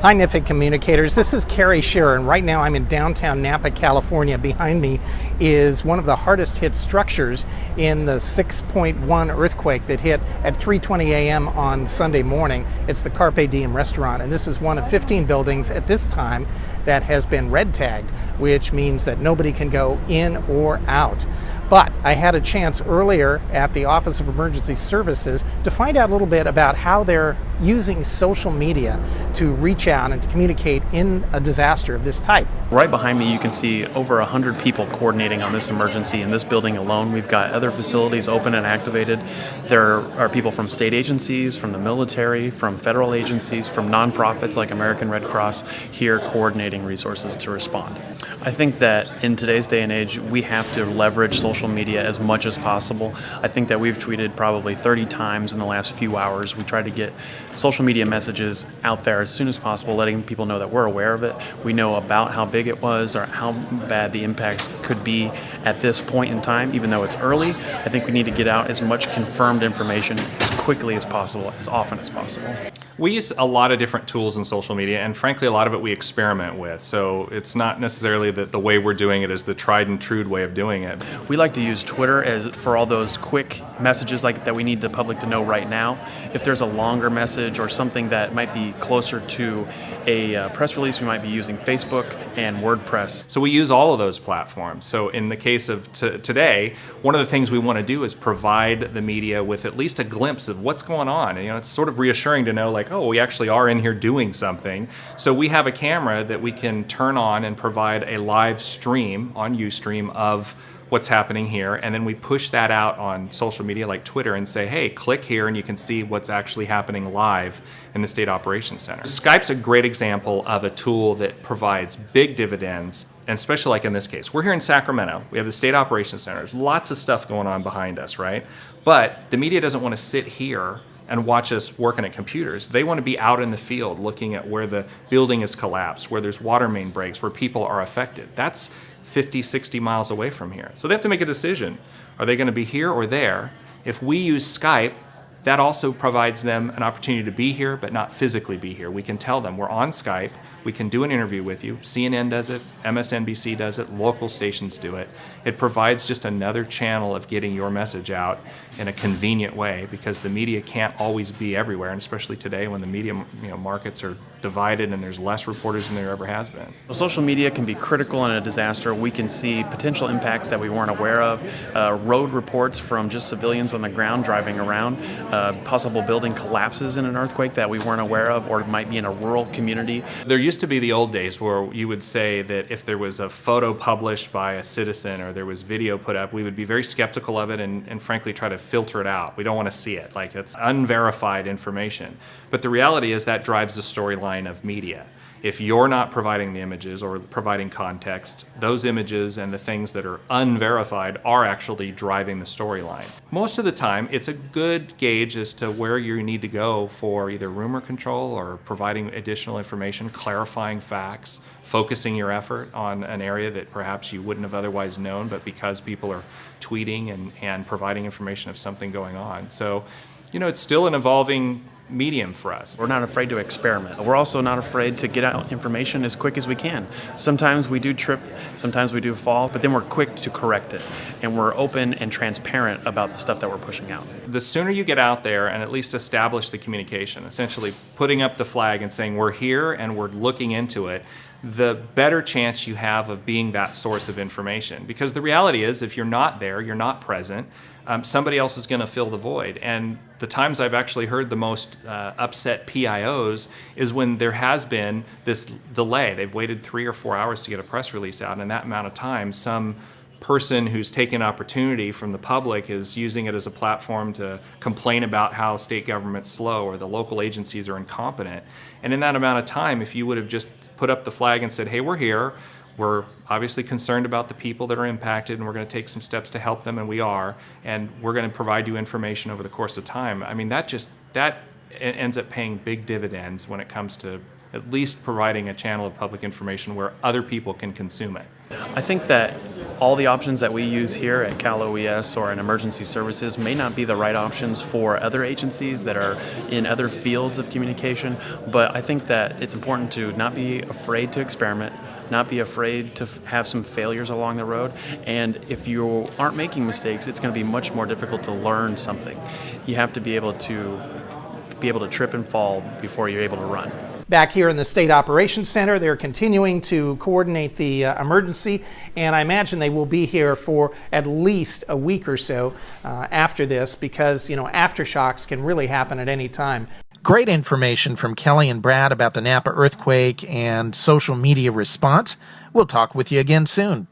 Hi NPHIC communicators, this is Kerry, Shearer, and right now I'm in downtown Napa, California. Behind me is one of the hardest hit structures in the 6.1 earthquake that hit at 3:20 a.m. on Sunday morning. It's the Carpe Diem restaurant, and this is one of 15 buildings at this time that has been red tagged, which means that nobody can go in or out. But I had a chance earlier at the Office of Emergency Services to find out a little bit about how they're using social media to reach out and to communicate in a disaster of this type. Right behind me you can see over 100 people coordinating on this emergency in this building alone. We've got other facilities open and activated. There are people from state agencies, from the military, from federal agencies, from nonprofits like American Red Cross here coordinating resources to respond. I think that in today's day and age we have to leverage social media as much as possible. I think that we've tweeted probably 30 times in the last few hours. We try to get social media messages out there as soon as possible, letting people know that we're aware of it. We know about how big it was or how bad the impacts could be at this point in time. Even though it's early, I think we need to get out as much confirmed information as quickly as possible, as often as possible. We use a lot of different tools in social media, and frankly a lot of it we experiment with, so it's not necessarily that the way we're doing it is the tried and true way of doing it. We like to use Twitter for all those quick messages like that we need the public to know right now. If there's a longer message or something that might be closer to a press release, we might be using Facebook and WordPress. So we use all of those platforms. So in the case of today, one of the things we want to do is provide the media with at least a glimpse of what's going on. And, it's sort of reassuring to know, like, oh, we actually are in here doing something. So we have a camera that we can turn on and provide a live stream on Ustream of what's happening here, and then we push that out on social media like Twitter and say, hey, click here and you can see what's actually happening live in the State Operations Center. Skype's a great example of a tool that provides big dividends, and especially like in this case. We're here in Sacramento. We have the State Operations Center. There's lots of stuff going on behind us, right? But the media doesn't want to sit here and watch us working at computers. They want to be out in the field looking at where the building is collapsed, where there's water main breaks, where people are affected. That's 50, 60 miles away from here. So they have to make a decision. Are they going to be here or there? If we use Skype, that also provides them an opportunity to be here but not physically be here. We can tell them we're on Skype, we can do an interview with you. CNN does it, MSNBC does it, local stations do it. It provides just another channel of getting your message out in a convenient way, because the media can't always be everywhere, and especially today when the media markets are divided and there's less reporters than there ever has been. Well, social media can be critical in a disaster. We can see potential impacts that we weren't aware of, road reports from just civilians on the ground driving around, possible building collapses in an earthquake that we weren't aware of, or it might be in a rural community. There used to be the old days where you would say that if there was a photo published by a citizen or there was video put up, we would be very skeptical of it and frankly try to filter it out. We don't want to see it. Like, it's unverified information. But the reality is that drives the storyline of media. If you're not providing the images or providing context, those images and the things that are unverified are actually driving the storyline. Most of the time, it's a good gauge as to where you need to go for either rumor control or providing additional information, clarifying facts, focusing your effort on an area that perhaps you wouldn't have otherwise known, but because people are tweeting and providing information of something going on. So, it's still an evolving medium for us. We're not afraid to experiment. We're also not afraid to get out information as quick as we can. Sometimes we do trip, sometimes we do fall, but then we're quick to correct it. And we're open and transparent about the stuff that we're pushing out. The sooner you get out there and at least establish the communication, essentially putting up the flag and saying we're here and we're looking into it, the better chance you have of being that source of information. Because the reality is, if you're not there, you're not present, somebody else is going to fill the void. And the times I've actually heard the most upset PIOs is when there has been this delay. They've waited 3 or 4 hours to get a press release out, and in that amount of time, some person who's taken opportunity from the public is using it as a platform to complain about how state government's slow or the local agencies are incompetent. And in that amount of time, if you would have just put up the flag and said, hey, we're here, we're obviously concerned about the people that are impacted and we're going to take some steps to help them, and we are, and we're going to provide you information over the course of time. I mean, that ends up paying big dividends when it comes to at least providing a channel of public information where other people can consume it. I think that all the options that we use here at Cal OES or in emergency services may not be the right options for other agencies that are in other fields of communication, but I think that it's important to not be afraid to experiment, not be afraid to have some failures along the road, and if you aren't making mistakes, it's going to be much more difficult to learn something. You have to be able to trip and fall before you're able to run. Back here in the State Operations Center, they're continuing to coordinate the emergency, and I imagine they will be here for at least a week or so after this, because, aftershocks can really happen at any time. Great information from Kelly and Brad about the Napa earthquake and social media response. We'll talk with you again soon.